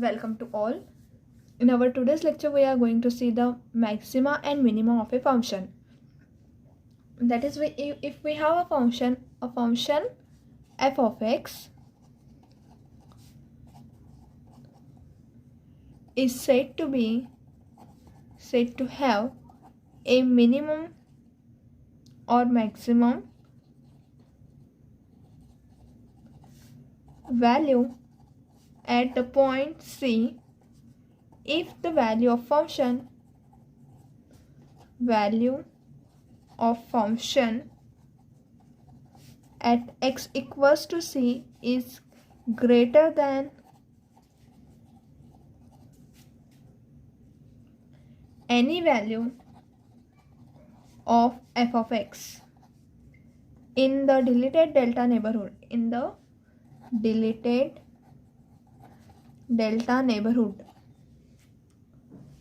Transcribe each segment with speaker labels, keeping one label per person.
Speaker 1: Welcome to all. In our today's lecture, we are going to see the maxima and minima of a function. That is, if we have a function f of x is said to have a minimum or maximum value at the point C if the value of function at x equals to C is greater than any value of f of x in the deleted delta neighborhood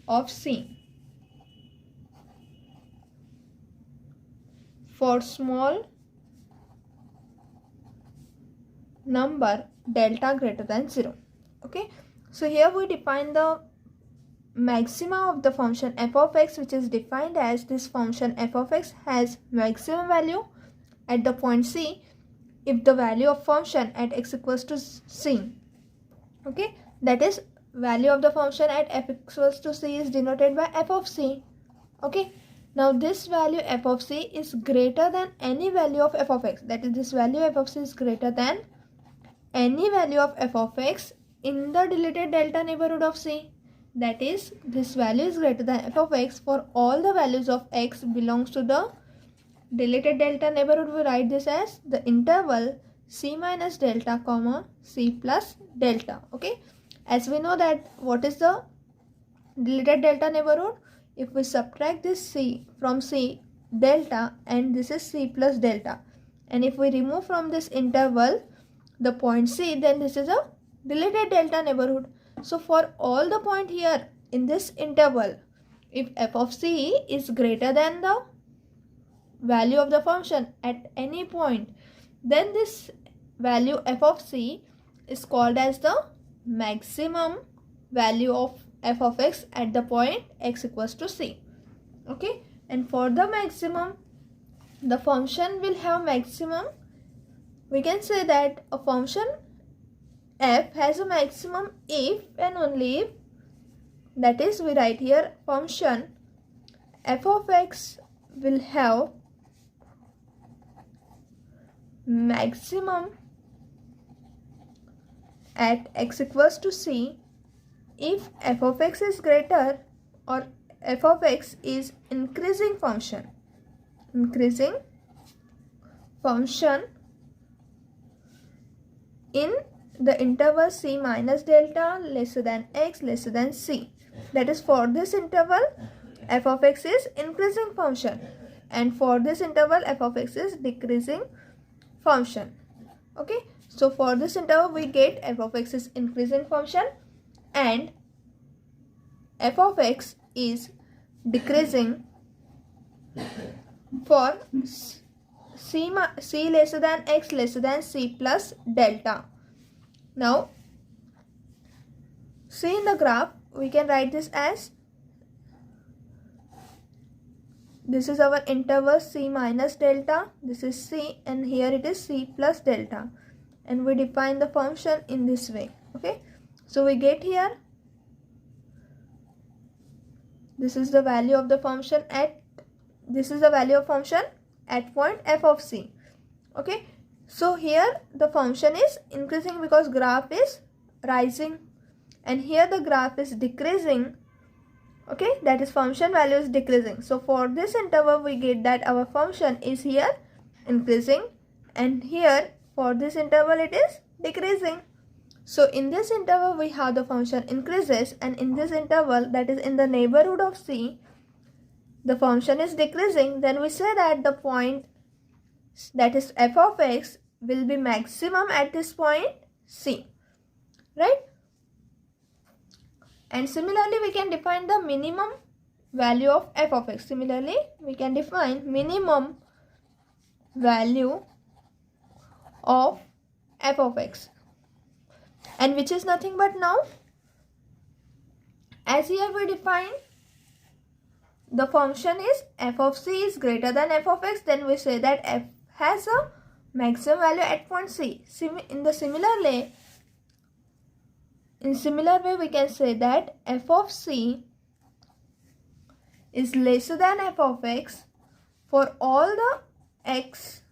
Speaker 1: of C for small number delta greater than 0. Okay, so here we define the maxima of the function f of x, which is defined as this function f of x has maximum value at the point C if the value of function at x equals to C. Okay, that is, value of the function at f equals to C is denoted by f of C. Okay, now this value f of C is greater than any value of f of x. That is, this value f of C is greater than any value of f of x in the deleted delta neighborhood of C. That is, this value is greater than f of x for all the values of x belongs to the deleted delta neighborhood. We write this as the interval C minus delta comma C plus delta. Okay, as we know that what is the deleted delta neighborhood? If we subtract this C from C delta, and this is C plus delta, and if we remove from this interval the point C, then this is a deleted delta neighborhood. So for all the point here in this interval, if f of C is greater than the value of the function at any point, then this value f of C is called as the maximum value of f of x at the point x equals to C. Okay, and for the maximum, the function will have maximum. We can say that a function f has a maximum if and only if, that is, we write here function f of x will have maximum at x equals to C if f of x is greater, or f of x is increasing function in the interval C minus delta lesser than x lesser than C. That is, for this interval f of x is increasing function, and for this interval f of x is decreasing function. Okay, so for this interval we get f of x is increasing function and f of x is decreasing for C lesser than x lesser than C plus delta. Now, see in the graph, we can write this as, this is our interval C minus delta, this is C, and here it is C plus delta, and we define the function in this way. Okay, so we get here, this is the value of the function at point f of C. Okay, so here the function is increasing because graph is rising, and here the graph is decreasing. Okay, that is, function value is decreasing. So for this interval we get that our function is here increasing, and here for this interval it is decreasing. So in this interval we have the function increases, and in this interval, that is in the neighborhood of C, the function is decreasing. Then we say that the point, that is f of x, will be maximum at this point C, right? And similarly we can define the minimum value of f of x. Similarly we can define minimum value of f of x, and which is nothing but now as here we define the function is f of c is greater than f of x, then we say that f has a maximum value at point c. In similar way we can say that f of c is lesser than f of x for all the x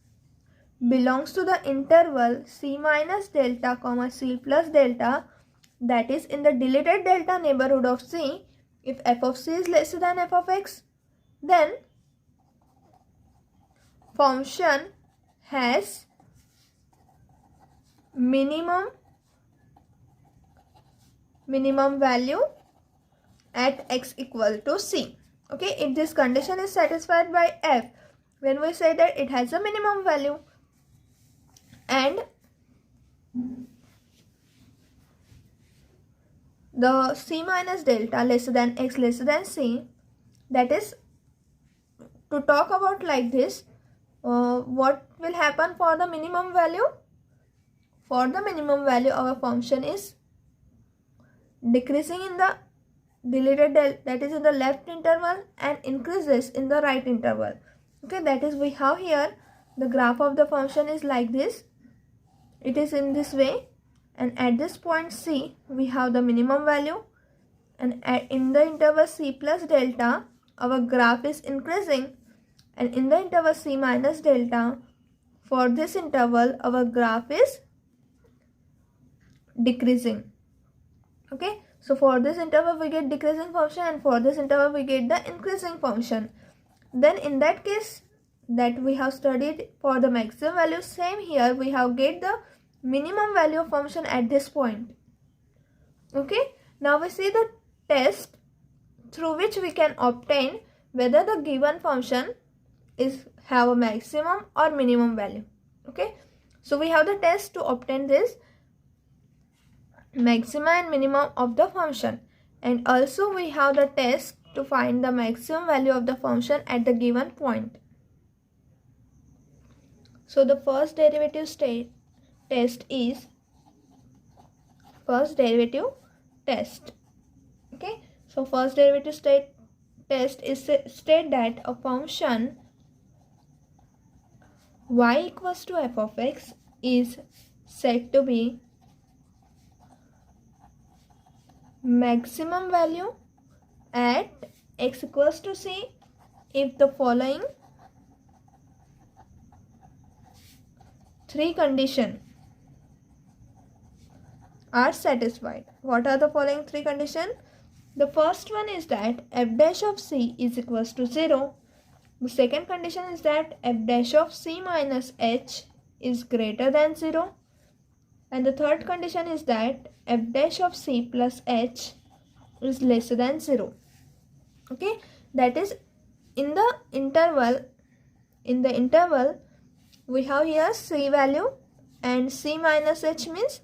Speaker 1: belongs to the interval c minus delta comma c plus delta, that is in the deleted delta neighborhood of c. If f of c is lesser than f of x, then function has minimum value at x equal to c. Okay, if this condition is satisfied by f, when we say that it has a minimum value, and the c minus delta lesser than x lesser than c, that is, to talk about like this, what will happen for the minimum value? For the minimum value, our function is decreasing in the deleted delta, that is in the left interval, and increases in the right interval. Okay, that is, we have here the graph of the function is like this. It is in this way, and at this point c we have the minimum value, and in the interval c plus delta our graph is increasing, and in the interval c minus delta, for this interval our graph is decreasing. Okay, so for this interval we get decreasing function, and for this interval we get the increasing function. Then in that case that we have studied for the maximum value, same here we have get the minimum value of function at this point. Okay, now we see the test through which we can obtain whether the given function is have a maximum or minimum value. Okay, so we have the test to obtain this maximum and minimum of the function, and also we have the test to find the maximum value of the function at the given point. So the first derivative test is first derivative test. Okay, so first derivative test is state that a function y equals to f of x is said to be maximum value at x equals to c if the following three conditions are satisfied. What are the following three conditions? The first one is that f dash of c is equals to 0. The second condition is that f dash of c minus h is greater than 0. And the third condition is that f dash of c plus h is lesser than 0. Okay, that is in the interval we have here c value, and c minus h means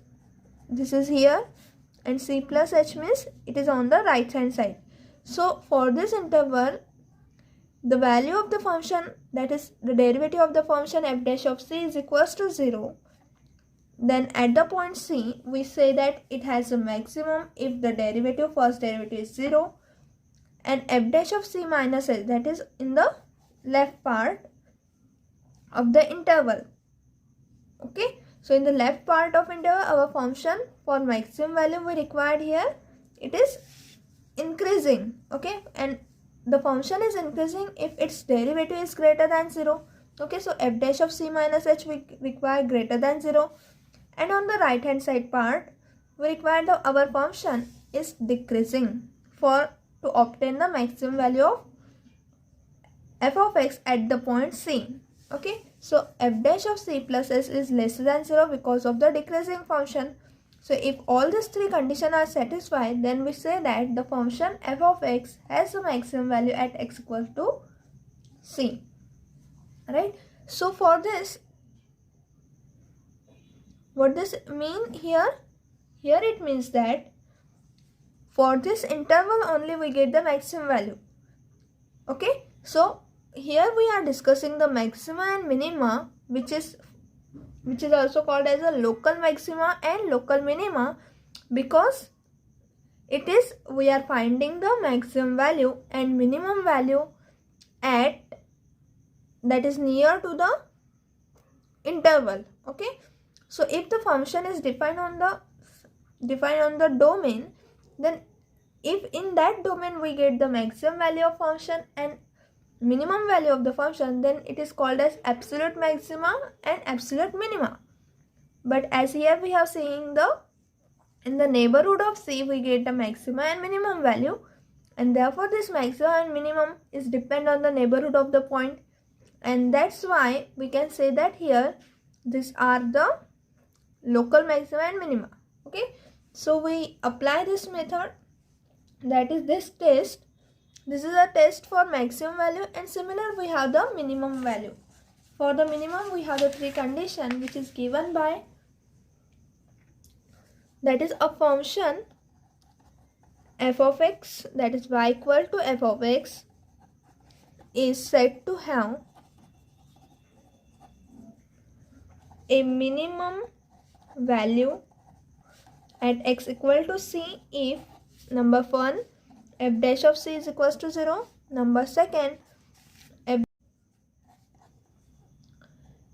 Speaker 1: this is here, and c plus h means it is on the right hand side. So for this interval, the value of the function, that is the derivative of the function f dash of c is equals to 0. Then at the point c we say that it has a maximum if the derivative, first derivative is 0, and f dash of c minus h, that is in the left part of the interval. Okay, so in the left part of interval our function for maximum value we required here, it is increasing. Okay, and the function is increasing if its derivative is greater than 0. Okay, so f dash of c minus h we require greater than 0, and on the right hand side part we require our function is decreasing to obtain the maximum value of f of x at the point c. Okay, so f dash of c plus s is lesser than 0 because of the decreasing function. So if all these three conditions are satisfied, then we say that the function f of x has a maximum value at x equals to c. Right, so for this, what does it mean here? Here it means that for this interval only we get the maximum value. Okay, so here we are discussing the maxima and minima, which is also called as a local maxima and local minima, because it is we are finding the maximum value and minimum value at that is near to the interval. Okay, so if the function is defined on the domain, then if in that domain we get the maximum value of function and minimum value of the function, then it is called as absolute maxima and absolute minima. But as here we have seen in the neighborhood of C we get the maxima and minimum value, and therefore this maximum and minimum is depend on the neighborhood of the point, and that's why we can say that here these are the local maxima and minima. Okay, so we apply this method, that is this test. This is a test for maximum value, and similar we have the minimum value. For the minimum we have the three condition which is given by, that is a function f of x, that is y equal to f of x, is said to have a minimum value at x equal to c if number 1 f dash of c is equals to 0, number 2 f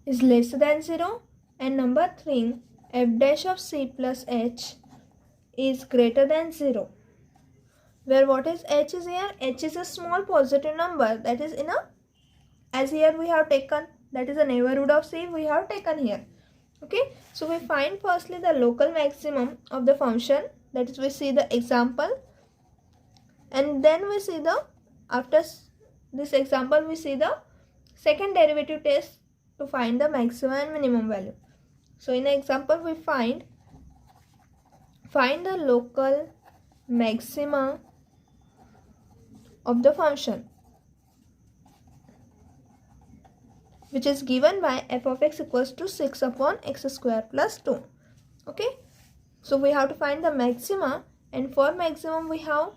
Speaker 1: is less than 0, and number 3 f dash of c plus h is greater than 0, where what is h is here? H is a small positive number, that is in a, as here we have taken, that is a neighborhood of c we have taken here. Okay, so we find firstly the local maximum of the function, that is we see the example, and then we see the, after this example we see the second derivative test to find the maximum and minimum value. So in example we find the local maxima of the function which is given by f of x equals to 6 upon x square plus 2. Okay, so we have to find the maxima, and for maximum we have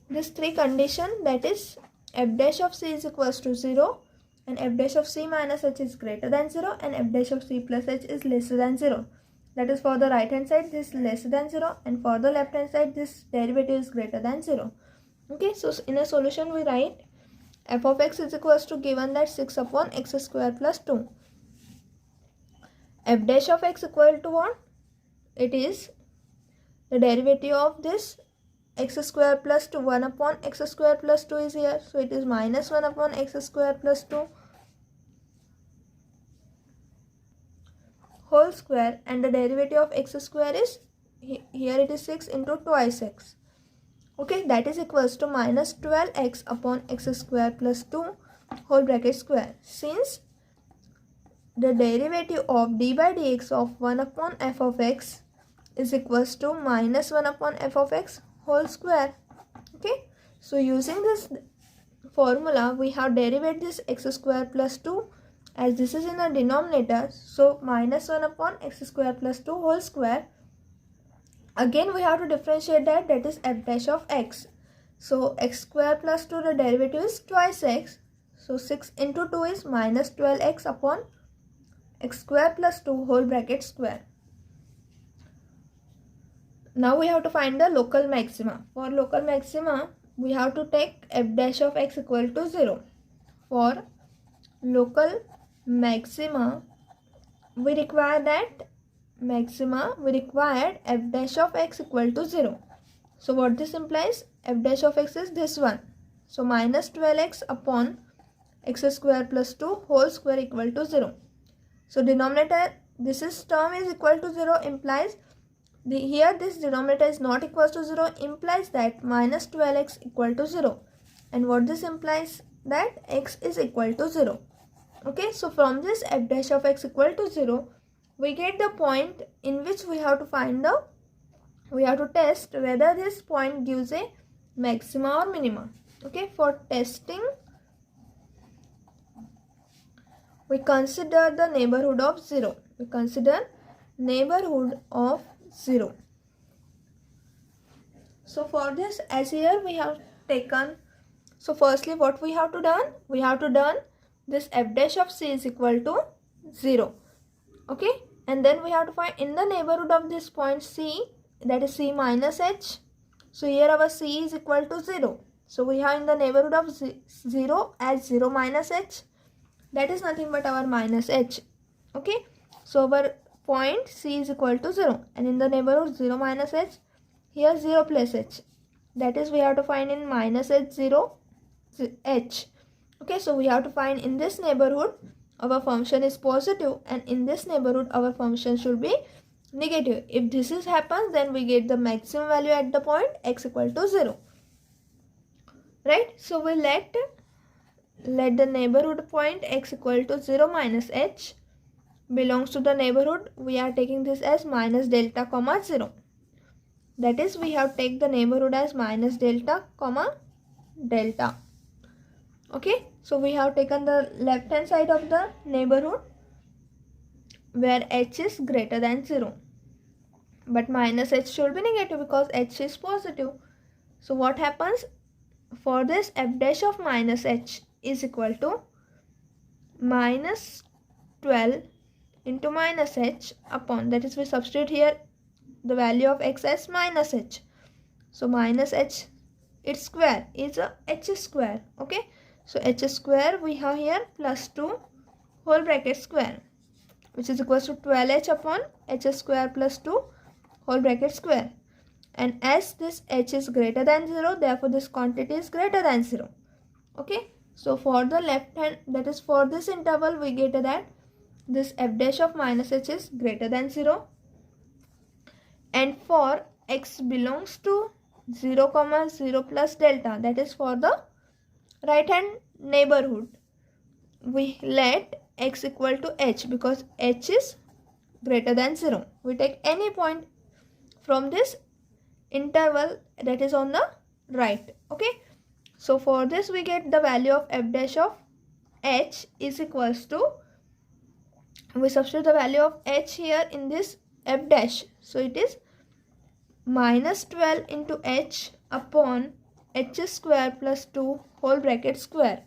Speaker 1: this three condition, that is f dash of c is equals to 0, and f dash of c minus h is greater than 0, and f dash of c plus h is lesser than 0. That is for the right hand side this less than 0, and for the left hand side this derivative is greater than 0. Okay, so in a solution we write f of x is equals to, given that 6 upon x square plus 2. F dash of x equal to what? It is the derivative of this x square plus 2. 1 upon x square plus 2 is here, so it is minus 1 upon x square plus 2 whole square, and the derivative of x square is, here it is 6 into twice x. Okay, that is equals to minus 12x upon x square plus 2 whole bracket square. Since the derivative of d by dx of 1 upon f of x is equals to minus 1 upon f of x whole square. Okay, so using this formula we have derived this x square plus 2, as this is in the denominator, so minus 1 upon x square plus 2 whole square. Again we have to differentiate that is f dash of x. So x square plus 2, the derivative is twice x, so 6 into 2 is minus 12x upon x square plus 2 whole bracket square. Now we have to find the local maxima. For local maxima we have to take f dash of x equal to 0. For local maxima we require that we required f dash of x equal to 0. So what this implies? F dash of x is this one, so minus 12x upon x square plus 2 whole square equal to 0. So denominator, this is term is equal to 0 implies here this denominator is not equal to 0, implies that minus 12x equal to 0, and what this implies, that x is equal to 0. Okay, so from this f dash of x equal to 0 we get the point in which we have to find the, we have to test whether this point gives a maxima or minima. Okay, for testing we consider the neighborhood of 0. We consider neighborhood of 0. So for this, as here we have taken, so firstly what we have to done? We have to done this f dash of c is equal to 0. Okay, and then we have to find in the neighborhood of this point c, that is c minus h. So here our c is equal to 0. So we have in the neighborhood of 0 as 0 minus h. That is nothing but our minus h. Okay. So our point c is equal to 0. And in the neighborhood 0 minus h, here 0 plus h. That is we have to find in minus h 0 h. Okay. So we have to find in this neighborhood our function is positive, and in this neighborhood our function should be negative. If this is happens, then we get the maximum value at the point x equal to 0. Right? So we let the neighborhood point x equal to 0 minus h belongs to the neighborhood. We are taking this as minus delta comma 0. That is, we have take the neighborhood as minus delta comma delta. Okay, so we have taken the left hand side of the neighborhood where h is greater than 0. But minus h should be negative because h is positive. So what happens? For this, f dash of minus h is equal to minus 12 into minus h upon, that is we substitute here the value of x as minus h. So minus h, its square is a h square. Okay. So h square we have here plus 2 whole bracket square, which is equals to 12h upon h square plus 2 whole bracket square. And as this h is greater than 0, therefore this quantity is greater than 0. Okay. So for the left hand, that is for this interval, we get that this f dash of minus h is greater than 0. And for x belongs to 0 comma 0 plus delta, that is for the right hand neighborhood, we let x equal to h because h is greater than 0. We take any point from this interval that is on the right. Okay. So for this we get the value of f dash of h is equals to, we substitute the value of h here in this f dash. So it is minus 12 into h upon h square plus 2 whole bracket square.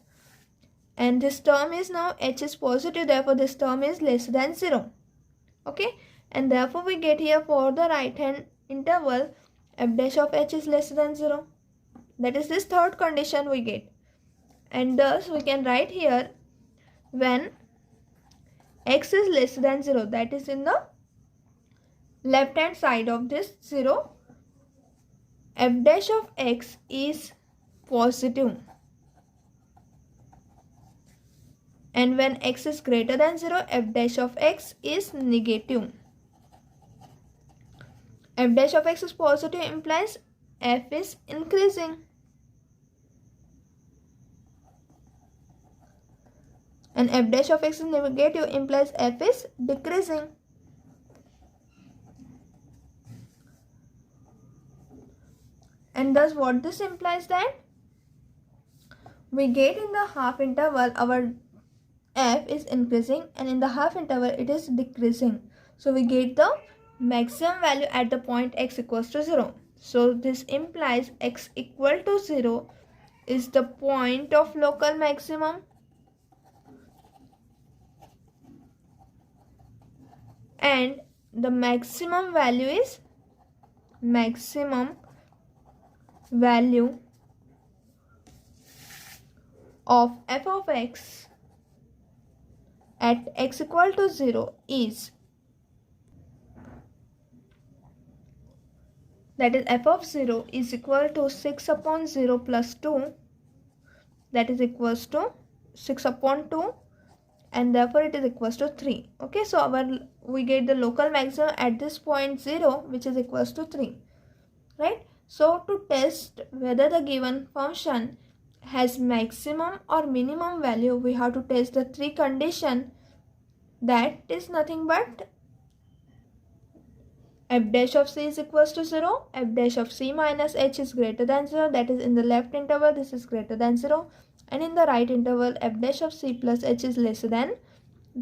Speaker 1: And this term is now h is positive, therefore this term is less than 0. Okay. And therefore we get here for the right hand interval f dash of h is less than 0. That is this third condition we get. And thus we can write here when x is less than 0, that is in the left hand side of this 0, f dash of x is positive. And when x is greater than 0, f dash of x is negative. F dash of x is positive implies f is increasing. And f dash of x is negative implies f is decreasing. And thus what this implies, that we get in the half interval our f is increasing and in the half interval it is decreasing. So we get the maximum value at the point x equals to 0. So this implies x equal to 0 is the point of local maximum, and the maximum value is maximum value of f of x at x equal to 0 is, that is f of 0 is equal to 6 upon 0 plus 2, that is equals to 6 upon 2, and therefore it is equals to 3. Okay, so we get the local maximum at this point 0, which is equals to 3. Right? So to test whether the given function has maximum or minimum value, we have to test the three conditions. That is nothing but f dash of c is equals to 0, f dash of c minus h is greater than 0, that is in the left interval this is greater than 0, and in the right interval f dash of c plus h is less than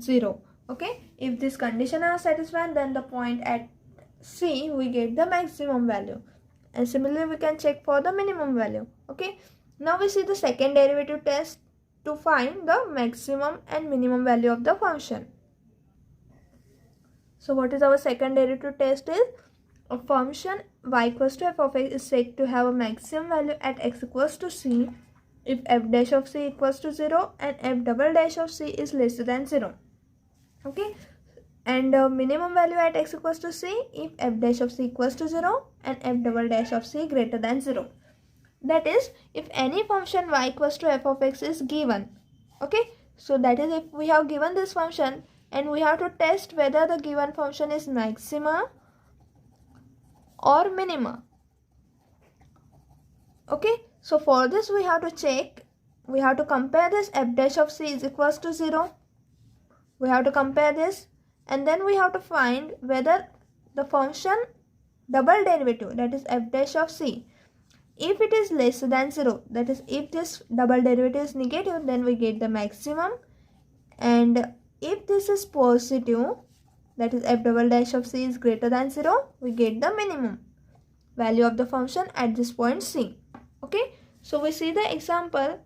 Speaker 1: 0. Okay, if this condition are satisfied, then the point at c we get the maximum value, and similarly we can check for the minimum value. Okay, now we see the second derivative test to find the maximum and minimum value of the function. So what is our second derivative test is, a function y equals to f of x is said to have a maximum value at x equals to c if f dash of c equals to 0 and f double dash of c is lesser than 0. Okay, and minimum value at x equals to c if f dash of c equals to 0 and f double dash of c greater than 0. That is, if any function y equals to f of x is given. Okay, so that is if we have given this function and we have to test whether the given function is maxima or minima. Okay, so for this we have to check, we have to compare this f dash of c is equals to 0. We have to compare this and then we have to find whether the function double derivative, that is f dash of c, if it is less than 0, that is if this double derivative is negative, then we get the maximum, and if this is positive, that is f double dash of c is greater than 0, we get the minimum value of the function at this point c. Okay, so we see the example,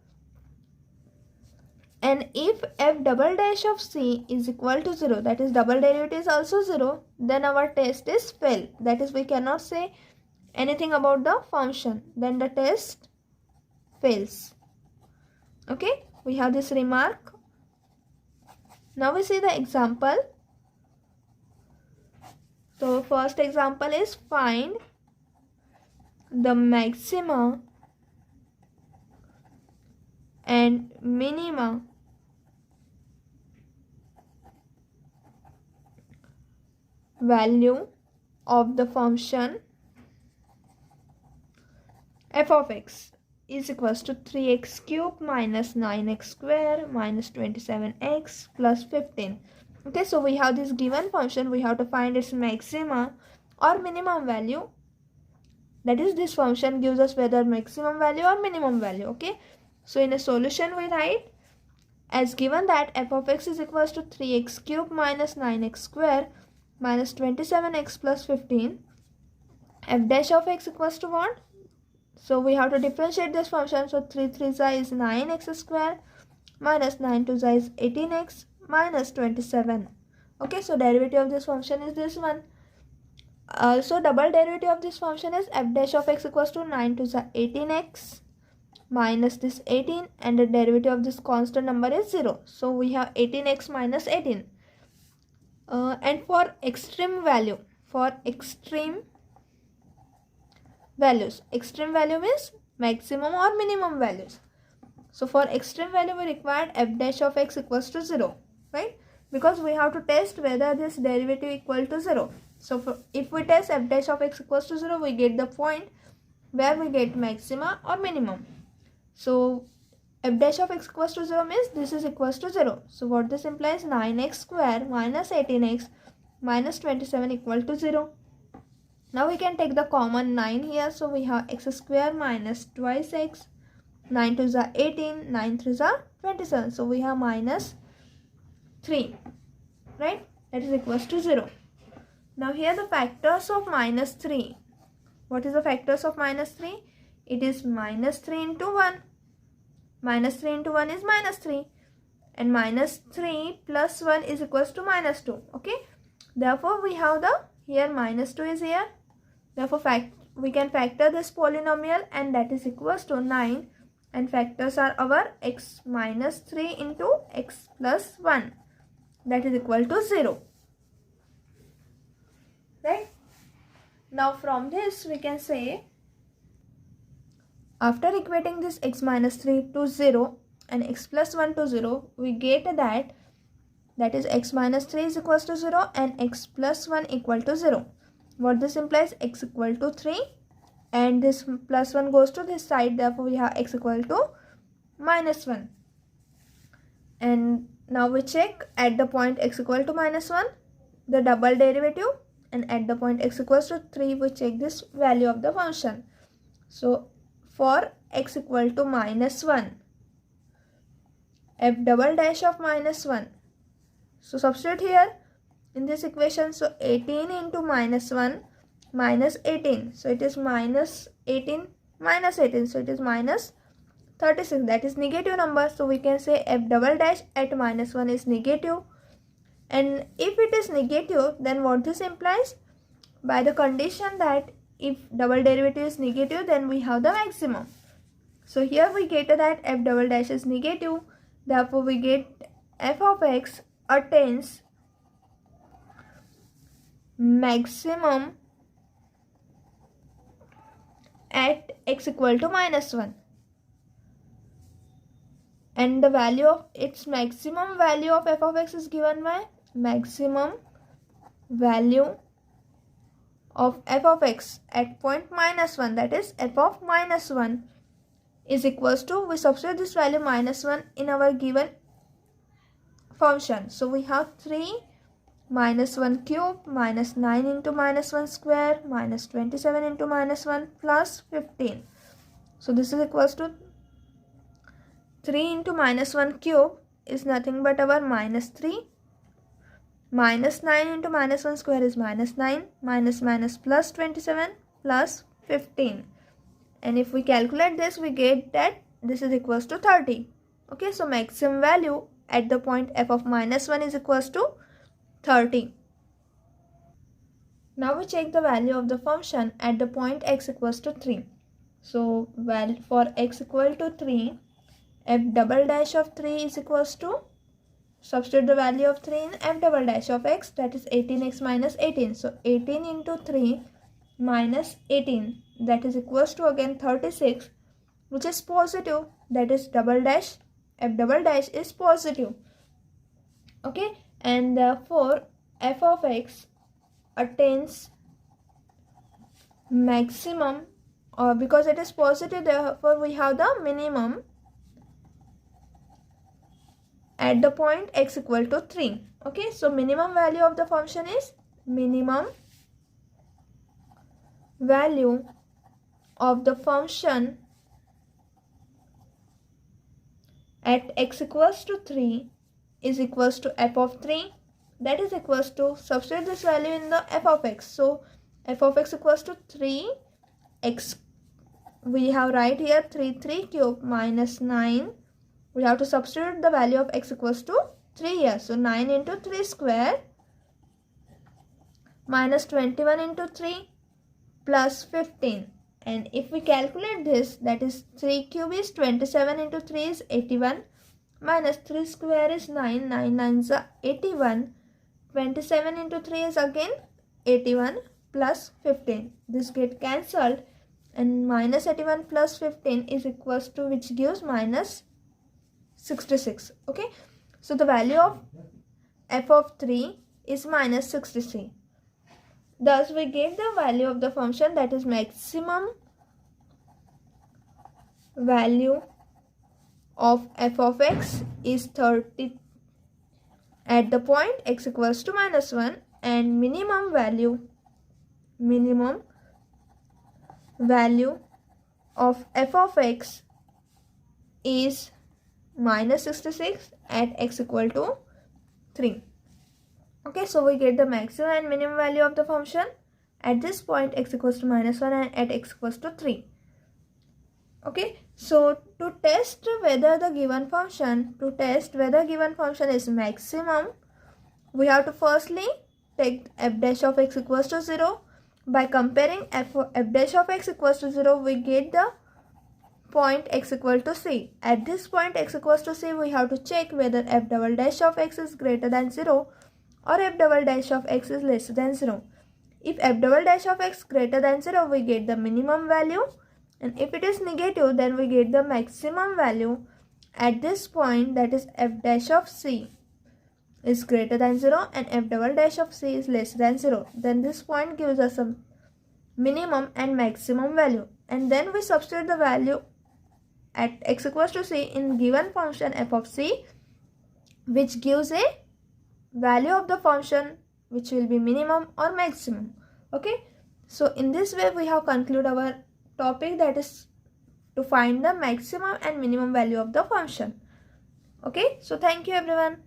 Speaker 1: and if f double dash of c is equal to 0, that is double derivative is also 0, then our test is fail, that is we cannot say anything about the function, then the test fails. Okay, we have this remark. Now we see the example. So first example is find the maxima and minima value of the function f of x is equals to 3x cube minus 9x square minus 27x plus 15. Okay, so we have this given function, we have to find its maxima or minimum value. That is, this function gives us whether maximum value or minimum value. Okay, so in a solution we write as given that f of x is equals to 3x cube minus 9x square minus 27x plus 15. F dash of x equals to what? So we have to differentiate this function. So 3 3 is 9x square minus 9 2 is 18x minus 27. Okay, so derivative of this function is this one. So double derivative of this function is f dash of x equals to 9 2 is 18x minus this 18, and the derivative of this constant number is 0. So we have 18x minus 18. And for extreme value, for extreme values, extreme value means maximum or minimum values. So for extreme value we required f dash of x equals to 0, right? Because we have to test whether this derivative equal to 0. So if we test f dash of x equals to 0, we get the point where we get maxima or minimum. So f dash of x equals to 0 means this is equals to 0. So what this implies, 9x square minus 18x minus 27 equal to 0. Now we can take the common 9 here. So we have x square minus twice x. 9 2 is 18. 9 3 is 27. So we have minus 3. Right? That is equals to 0. Now here the factors of minus 3. What is the factors of minus 3? It is minus 3 into 1. Minus 3 into 1 is minus 3. And minus 3 plus 1 is equals to minus 2. Okay. Therefore we have the here minus 2 is here. Therefore we can factor this polynomial, and that is equals to 9. And factors are our x minus 3 into x plus 1. That is equal to 0. Right. Now from this we can say, after equating this x minus 3 to 0 and x plus 1 to 0, we get that is x minus 3 is equals to 0 and x plus 1 equal to 0. What this implies, x equal to 3, and this plus 1 goes to this side, therefore we have x equal to minus 1. And now we check at the point x equal to minus 1 the double derivative, and at the point x equals to 3 we check this value of the function. So for x equal to minus 1, f double dash of minus 1. So substitute here in this equation. So 18 into minus 1 minus 18. So it is minus 18 minus 18. So it is minus 36. That is negative number. So we can say f double dash at minus 1 is negative. And if it is negative, then what this implies? By the condition that if double derivative is negative, then we have the maximum. So here we get that f double dash is negative, therefore we get f of x attains maximum at x equal to -1, and the value of its maximum value of f of x is given by maximum value of f of x at point -1, that is f of -1 is equals to, we substitute this value -1 in our given function. So we have 3 -1 cube minus 9 into -1 square minus 27 into -1 plus 15. So this is equals to 3 into -1 cube is nothing but our -3. Minus 9 into -1 square is -9, minus plus 27 plus 15. And if we calculate this, we get that this is equals to 30. Okay, so maximum value at the point f of -1 is equals to 30. Now we check the value of the function at the point x equals to 3. So for x equal to 3, f double dash of 3 is equals to, substitute the value of 3 in f double dash of x, that is 18x minus 18. So 18 into 3 minus 18, that is equals to again 36, which is positive, that is double dash, f double dash is positive. Okay, and therefore f of x attains maximum, because it is positive, therefore we have the minimum at the point x equal to 3. Okay, so minimum value of the function is minimum value of the function at x equals to 3 is equals to f of 3, that is equals to, substitute this value in the f of x. So f of x equals to 3x, we have right here 3 cube minus 9. We have to substitute the value of x equals to 3 here. So 9 into 3 square minus 21 into 3 plus 15. And if we calculate this, that is 3 cube is 27 into 3 is 81 minus 3 square is 9. 9 9s are 81. 27 into 3 is again 81 plus 15. This get cancelled, and minus 81 plus 15 is equals to, which gives minus 66. Okay, so the value of f of 3 is minus 63. Thus we get the value of the function, that is maximum value of f of x is 30 at the point x equals to -1, and minimum value of f of x is minus 66 at x equal to 3. Okay, so we get the maximum and minimum value of the function at this point x equals to -1 and at x equals to 3. Okay, so to test whether the given function is maximum, we have to firstly take f dash of x equals to 0. By comparing f dash of x equals to 0, we get the point x equal to c. At this point x equals to c, we have to check whether f double dash of x is greater than 0 or f double dash of x is less than 0. If f double dash of x greater than 0, we get the minimum value, and if it is negative, then we get the maximum value at this point, that is f dash of c is greater than 0 and f double dash of c is less than 0. Then this point gives us a minimum and maximum value, and then we substitute the value at x equals to c in given function f of c, which gives a value of the function which will be minimum or maximum. Okay, so in this way we have concluded our topic, that is to find the maximum and minimum value of the function. Okay, so thank you everyone.